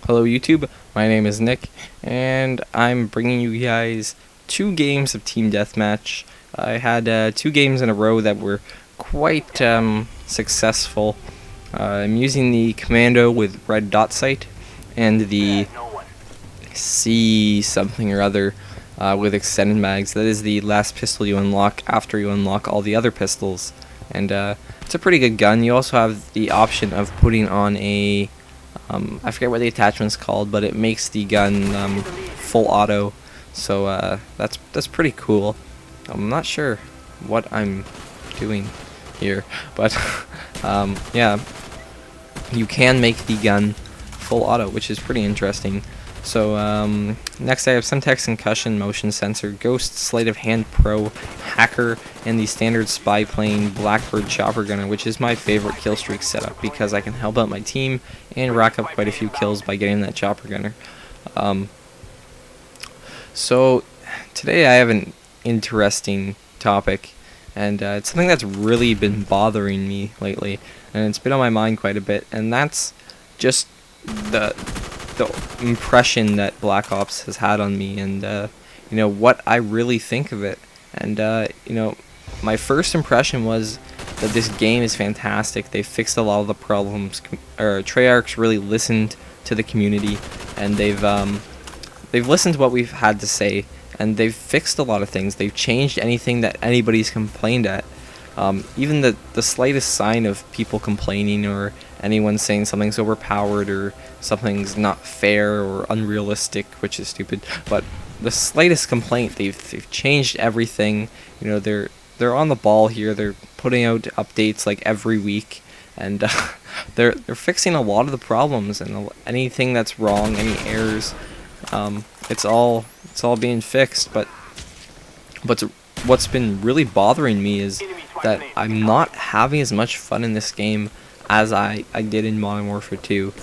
Hello YouTube, my name is Nick, and I'm bringing you guys 2 games of Team Deathmatch. I had 2 games in a row that were quite successful. I'm using the Commando with red dot sight, and the C something or other with extended mags. That is the last pistol you unlock after you unlock all the other pistols, and it's a pretty good gun. You also have the option of putting on a I forget what the attachment's called, but it makes the gun full auto, so that's pretty cool. I'm not sure what I'm doing here, but yeah, you can make the gun full auto, which is pretty interesting. So next I have Semtex Concussion Motion Sensor, Ghost, Sleight of Hand Pro, Hacker, and the standard Spy Plane Blackbird Chopper Gunner, which is my favorite kill streak setup because I can help out my team and rack up quite a few kills by getting that Chopper Gunner. So today I have an interesting topic, and it's something that's really been bothering me lately, and it's been on my mind quite a bit, and that's just the impression that Black Ops has had on me, and what I really think of it. And my first impression was that this game is fantastic. They fixed a lot of the problems. Treyarch's really listened to the community, and they've listened to what we've had to say, and they've fixed a lot of things. They've changed anything that anybody's complained at. Even the slightest sign of people complaining, or anyone saying something's overpowered or something's not fair or unrealistic, which is stupid, but the slightest complaint, they've changed everything. They're on the ball here. They're putting out updates like every week, and they're fixing a lot of the problems, and anything that's wrong, any errors, it's all being fixed. But what's been really bothering me is that I'm not having as much fun in this game as I did in Modern Warfare 2.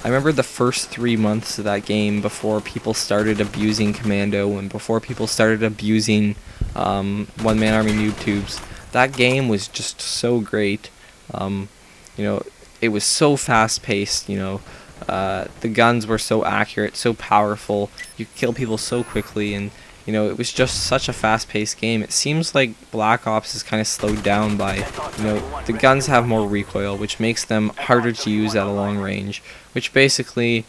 I remember the first 3 months of that game, before people started abusing Commando and before people started abusing one-man army noob tubes. That game was just so great. It was so fast-paced. The guns were so accurate, so powerful. You could kill people so quickly, and it was just such a fast-paced game. It seems like Black Ops is kind of slowed down by, the guns have more recoil, which makes them harder to use at a long range, which basically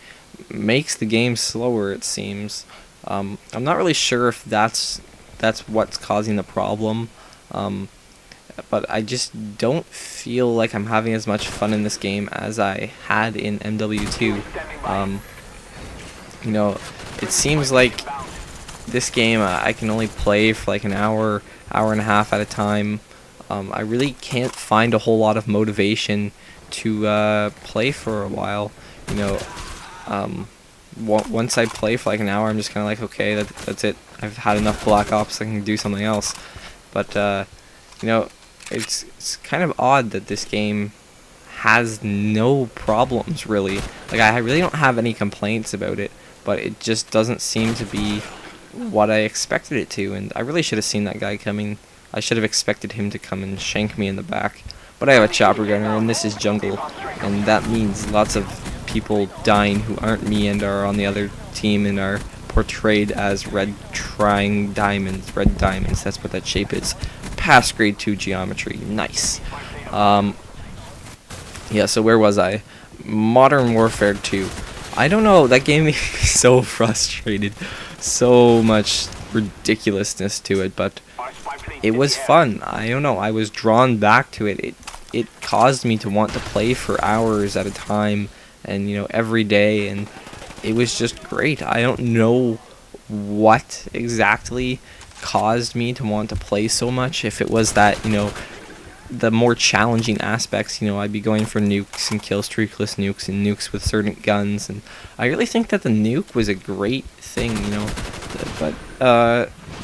makes the game slower, it seems. I'm not really sure if that's what's causing the problem, but I just don't feel like I'm having as much fun in this game as I had in MW2. It seems like this game I can only play for like an hour and a half at a time. I really can't find a whole lot of motivation to play for a while. Once I play for like an hour, I'm just kind of like, okay, that's it. I've had enough Black Ops. I can do something else. But it's kind of odd that this game has no problems, really. Like, I really don't have any complaints about it, but it just doesn't seem to be what I expected it to, and I really should have seen that guy coming. I should have expected him to come and shank me in the back. But I have a chopper gunner, and this is jungle, and that means lots of people dying who aren't me and are on the other team and are portrayed as red diamonds, that's what that shape is. Past grade 2 geometry, nice. Yeah, so where was I? Modern Warfare 2. I don't know, that game made me so frustrated. So much ridiculousness to it, but it was fun. I don't know, I was drawn back to it. It caused me to want to play for hours at a time, and every day, and it was just great. I don't know what exactly caused me to want to play so much. If it was that, the more challenging aspects, I'd be going for nukes and kill streakless nukes and nukes with certain guns, and I really think that the nuke was a great thing, but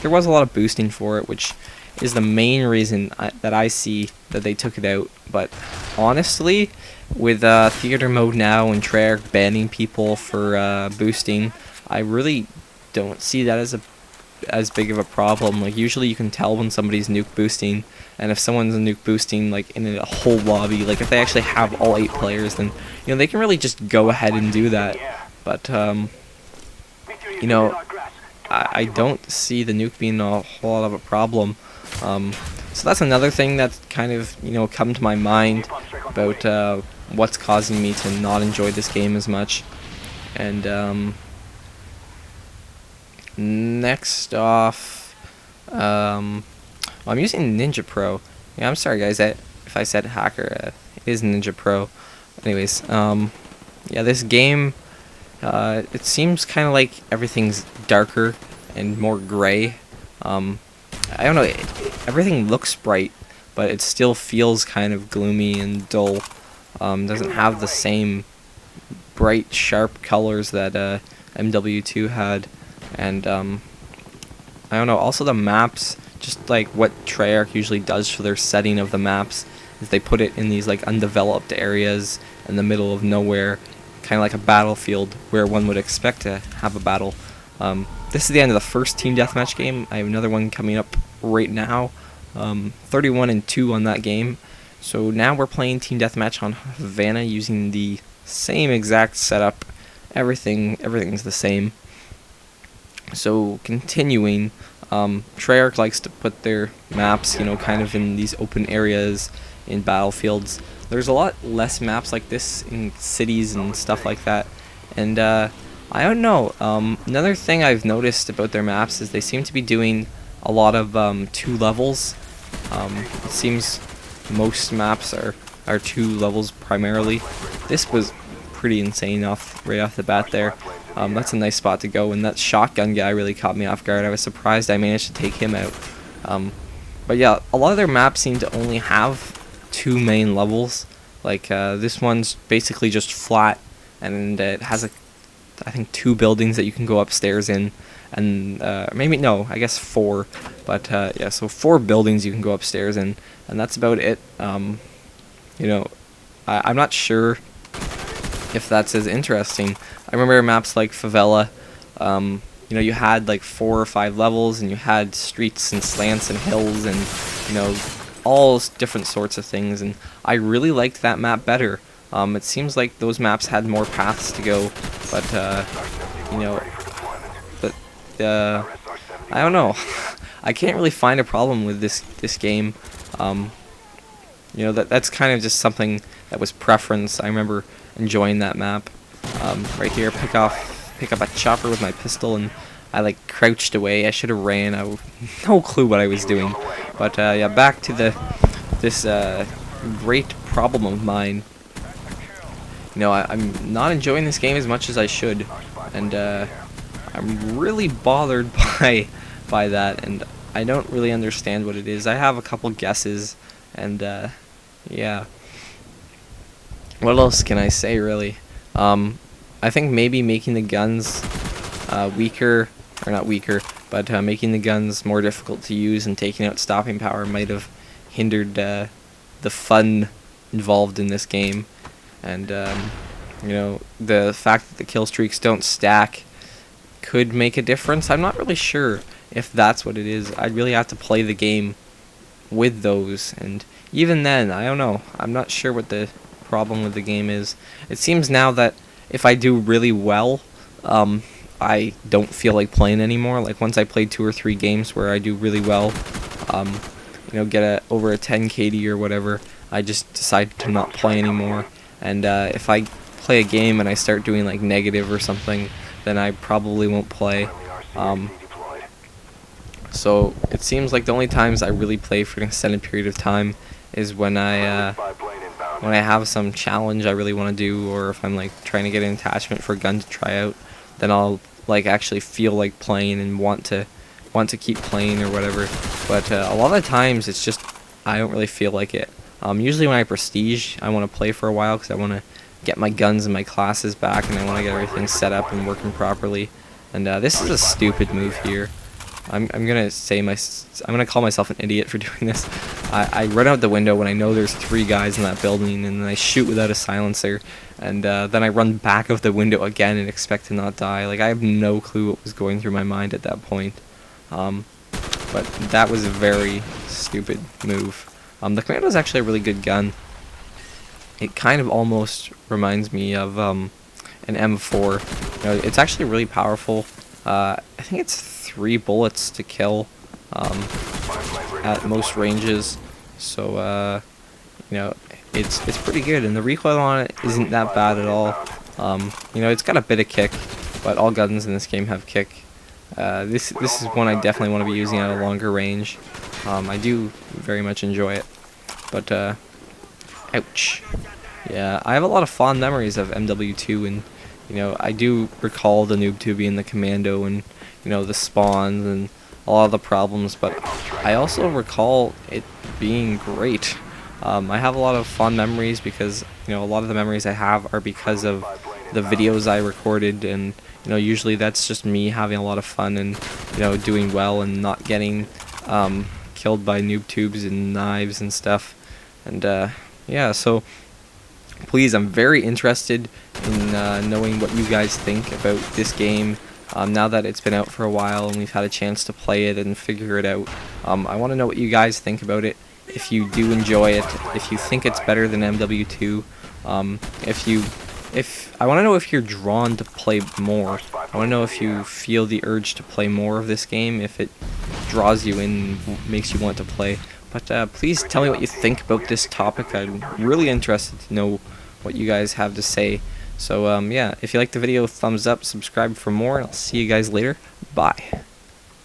there was a lot of boosting for it, which is the main reason that I see that they took it out. But honestly, with theater mode now and Treyarch banning people for boosting, I really don't see that as big of a problem. Like, usually you can tell when somebody's nuke boosting, and if someone's nuke boosting like in a whole lobby, like if they actually have all 8 players, then they can really just go ahead and do that. but you know, I don't see the nuke being a whole lot of a problem. So that's another thing that's kind of, come to my mind about what's causing me to not enjoy this game as much. And next off, I'm using Ninja Pro. Yeah, I'm sorry guys, if I said hacker, it is Ninja Pro. Anyways, yeah, this game, it seems kind of like everything's darker and more gray. I don't know, everything looks bright, but it still feels kind of gloomy and dull. Doesn't have the same bright, sharp colors that MW2 had. And I don't know, also the maps, just like what Treyarch usually does for their setting of the maps, is they put it in these like undeveloped areas in the middle of nowhere, kind of like a battlefield where one would expect to have a battle. This is the end of the first team deathmatch game. I have another one coming up right now, 31-2 on that game. So now we're playing team deathmatch on Havanna using the same exact setup. Everything's the same. So continuing, Treyarch likes to put their maps, kind of in these open areas in battlefields. There's a lot less maps like this in cities and stuff like that. And I don't know, another thing I've noticed about their maps is they seem to be doing a lot of 2 levels. It seems most maps are 2 levels primarily. This was pretty insane right off the bat there. That's a nice spot to go, and that shotgun guy really caught me off guard. I was surprised I managed to take him out. But yeah, a lot of their maps seem to only have 2 main levels. Like this one's basically just flat, and it has I think 2 buildings that you can go upstairs in, and maybe no, I guess 4. But yeah, so 4 buildings you can go upstairs in, and that's about it. I'm not sure if that's as interesting. I remember maps like Favela, you had like 4 or 5 levels, and you had streets and slants and hills and, all different sorts of things, and I really liked that map better. It seems like those maps had more paths to go, but, I don't know. I can't really find a problem with this game. That's kind of just something that was preference. I remember enjoying that map. Right here, pick up a chopper with my pistol, and I like crouched away. I should have ran. I have no clue what I was doing. But yeah, back to this great problem of mine. I'm not enjoying this game as much as I should, and I'm really bothered by that, and I don't really understand what it is. I have a couple guesses, and yeah. What else can I say, really? I think maybe making the guns weaker, or not weaker, but making the guns more difficult to use and taking out stopping power might have hindered the fun involved in this game. And the fact that the kill streaks don't stack could make a difference. I'm not really sure if that's what it is. I'd really have to play the game with those, and even then, I don't know. I'm not sure what the problem with the game is. It seems now that if I do really well, I don't feel like playing anymore. Like once I played 2 or 3 games where I do really well, get over a 10 KD or whatever, I just decide to not play anymore. And if I play a game and I start doing like negative or something, then I probably won't play. So it seems like the only times I really play for an extended period of time is when I have some challenge I really want to do, or if I'm like trying to get an attachment for a gun to try out, then I'll like actually feel like playing and want to keep playing or whatever. But a lot of the times it's just I don't really feel like it. Usually when I prestige, I want to play for a while because I want to get my guns and my classes back, and I want to get everything set up and working properly. And this is a stupid move here. I'm gonna call myself an idiot for doing this. I run out the window when I know there's 3 guys in that building, and then I shoot without a silencer, and then I run back of the window again and expect to not die. Like I have no clue what was going through my mind at that point. But that was a very stupid move. The Commando is actually a really good gun. It kind of almost reminds me of an M4, it's actually really powerful. I think it's 3 bullets to kill at most ranges, so it's pretty good, and the recoil on it isn't that bad at all. It's got a bit of kick, but all guns in this game have kick. This is one I definitely want to be using at a longer range. I do very much enjoy it, but ouch. Yeah, I have a lot of fond memories of MW2, and I do recall the noob tubing and the Commando, and the spawns and a lot of the problems, but I also recall it being great. I have a lot of fond memories because a lot of the memories I have are because of the videos I recorded, and usually that's just me having a lot of fun and doing well and not getting killed by noob tubes and knives and stuff. And yeah, so please, I'm very interested in knowing what you guys think about this game. Now that it's been out for a while and we've had a chance to play it and figure it out, I want to know what you guys think about it. If you do enjoy it, if you think it's better than MW2, I want to know if you're drawn to play more. I want to know if you feel the urge to play more of this game, if it draws you in, makes you want to play. But please tell me what you think about this topic. I'm really interested to know what you guys have to say. So yeah, if you like the video, thumbs up, subscribe for more, and I'll see you guys later. Bye.